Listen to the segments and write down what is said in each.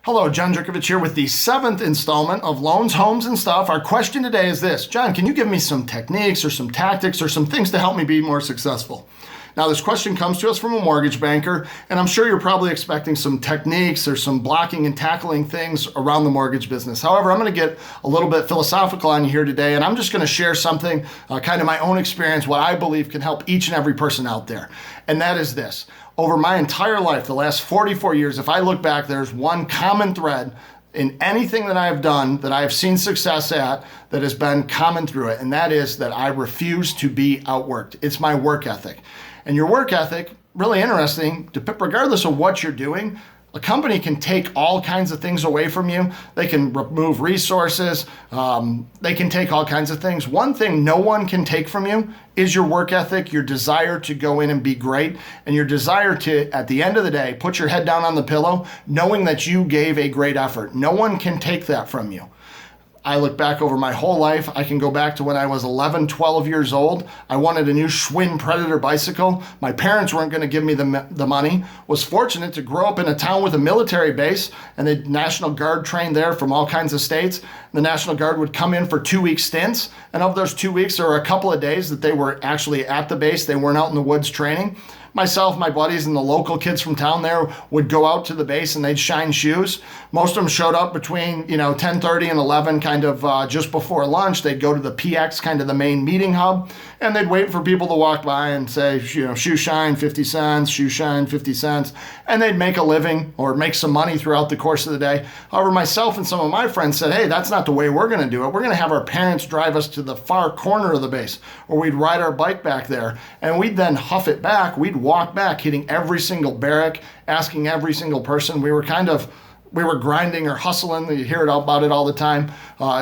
Hello, John Jerkovich here with the 7th installment of Loans, Homes, and Stuff. Our question today is this: John, can you give me some techniques or some tactics or some things to help me be more successful? Now, this question comes to us from a mortgage banker, and I'm sure you're probably expecting some techniques or some blocking and tackling things around the mortgage business. However, I'm going to get a little bit philosophical on you here today, and I'm just going to share something, kind of my own experience, what I believe can help each and every person out there. And that is this: over my entire life, the last 44 years, if I look back, there's one common thread in anything that I have done that I have seen success at that has been common through it, and that is that I refuse to be outworked. It's my work ethic. And your work ethic, really interesting, regardless of what you're doing, a company can take all kinds of things away from you. They can remove resources. They can take all kinds of things. One thing no one can take from you is your work ethic, your desire to go in and be great, and your desire to, at the end of the day, put your head down on the pillow, knowing that you gave a great effort. No one can take that from you. I look back over my whole life. I can go back to when I was 11, 12 years old. I wanted a new Schwinn Predator bicycle. My parents weren't going to give me the money. Was fortunate to grow up in a town with a military base, and the National Guard trained there from all kinds of states. The National Guard would come in for 2-week stints, and of those 2 weeks, there were a couple of days that they were actually at the base. They weren't out in the woods training. Myself, my buddies, and the local kids from town there would go out to the base and they'd shine shoes. Most of them showed up between 10:30 and 11, kind of just before lunch. They'd go to the PX, kind of the main meeting hub, and they'd wait for people to walk by and say, shoe shine 50 cents, shoe shine 50 cents, and they'd make a living or make some money throughout the course of the day. However, myself and some of my friends said, hey, that's not the way we're going to do it. We're going to have our parents drive us to the far corner of the base, or we'd ride our bike back there, and we'd then huff it back. We'd walk back, hitting every single barrack, asking every single person. We were grinding or hustling. You hear about it all the time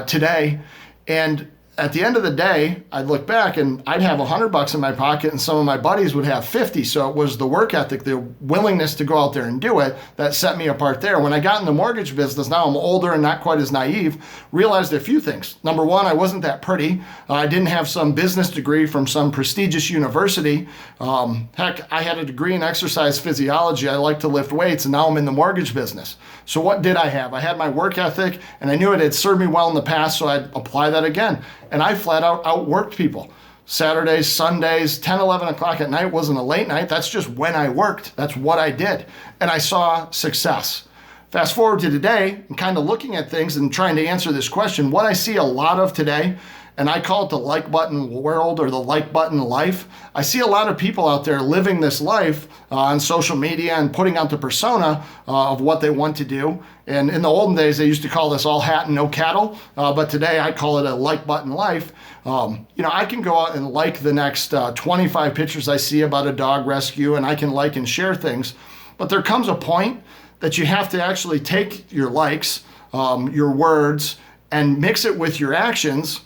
today. And at the end of the day, I'd look back and I'd have $100 in my pocket and some of my buddies would have 50. So it was the work ethic, the willingness to go out there and do it that set me apart there. When I got in the mortgage business, now I'm older and not quite as naive, realized a few things. Number one, I wasn't that pretty. I didn't have some business degree from some prestigious university. Heck, I had a degree in exercise physiology. I like to lift weights, and now I'm in the mortgage business. So what did I have? I had my work ethic, and I knew it had served me well in the past, so I'd apply that again. And I flat out outworked people. Saturdays, Sundays, 10, 11 o'clock at night wasn't a late night. That's just when I worked. That's what I did. And I saw success. Fast forward to today, and kind of looking at things and trying to answer this question, what I see a lot of today, and I call it the like button world or the like button life. I see a lot of people out there living this life on social media and putting out the persona of what they want to do. And in the olden days, they used to call this all hat and no cattle. But today I call it a like button life. I can go out and like the next 25 pictures I see about a dog rescue, and I can like and share things. But there comes a point that you have to actually take your likes, your words, and mix it with your actions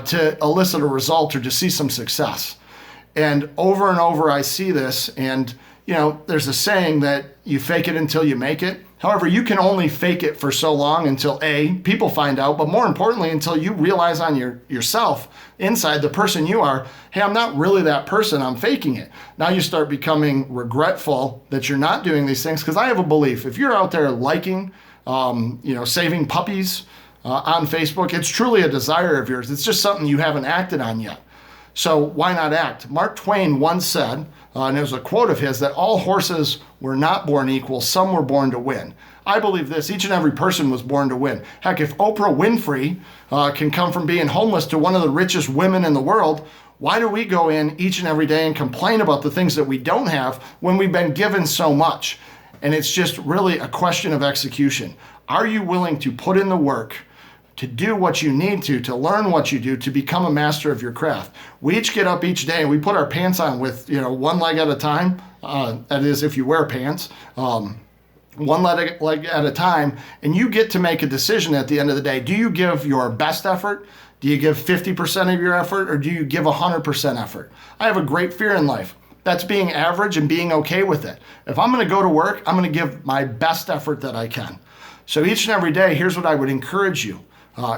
to elicit a result or to see some success. And over I see this, and there's a saying that you fake it until you make it. However, you can only fake it for so long until A, people find out, but more importantly, until you realize on yourself, inside the person you are, hey, I'm not really that person, I'm faking it. Now you start becoming regretful that you're not doing these things, because I have a belief, if you're out there liking, saving puppies, on Facebook, it's truly a desire of yours. It's just something you haven't acted on yet. So why not act? Mark Twain once said, and it was a quote of his, that all horses were not born equal, some were born to win. I believe this, each and every person was born to win. Heck, if Oprah Winfrey can come from being homeless to one of the richest women in the world, why do we go in each and every day and complain about the things that we don't have when we've been given so much? And it's just really a question of execution. Are you willing to put in the work to do what you need to learn what you do, to become a master of your craft? We each get up each day and we put our pants on with, one leg at a time. That is, if you wear pants, one leg at a time, and you get to make a decision at the end of the day. Do you give your best effort? Do you give 50% of your effort, or do you give 100% effort? I have a great fear in life. That's being average and being okay with it. If I'm going to go to work, I'm going to give my best effort that I can. So each and every day, here's what I would encourage you.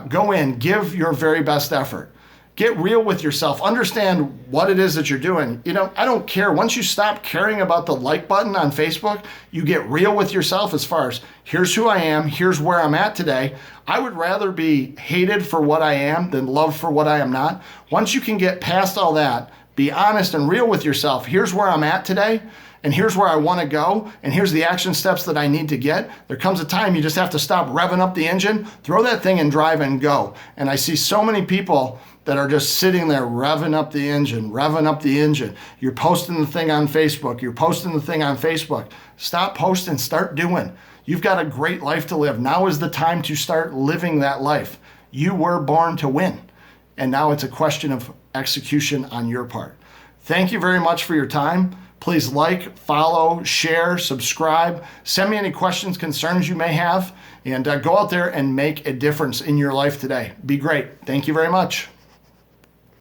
Go in, give your very best effort. Get real with yourself. Understand what it is that you're doing. I don't care. Once you stop caring about the like button on Facebook, you get real with yourself as far as here's who I am, here's where I'm at today. I would rather be hated for what I am than loved for what I am not. Once you can get past all that, be honest and real with yourself. Here's where I'm at today, and here's where I want to go, and here's the action steps that I need to get. There comes a time you just have to stop revving up the engine, throw that thing and drive and go. And I see so many people that are just sitting there revving up the engine, revving up the engine. You're posting the thing on Facebook. You're posting the thing on Facebook. Stop posting, start doing. You've got a great life to live. Now is the time to start living that life. You were born to win. And now it's a question of execution on your part. Thank you very much for your time. Please like, follow, share, subscribe. Send me any questions, concerns you may have, and go out there and make a difference in your life today. Be great. Thank you very much.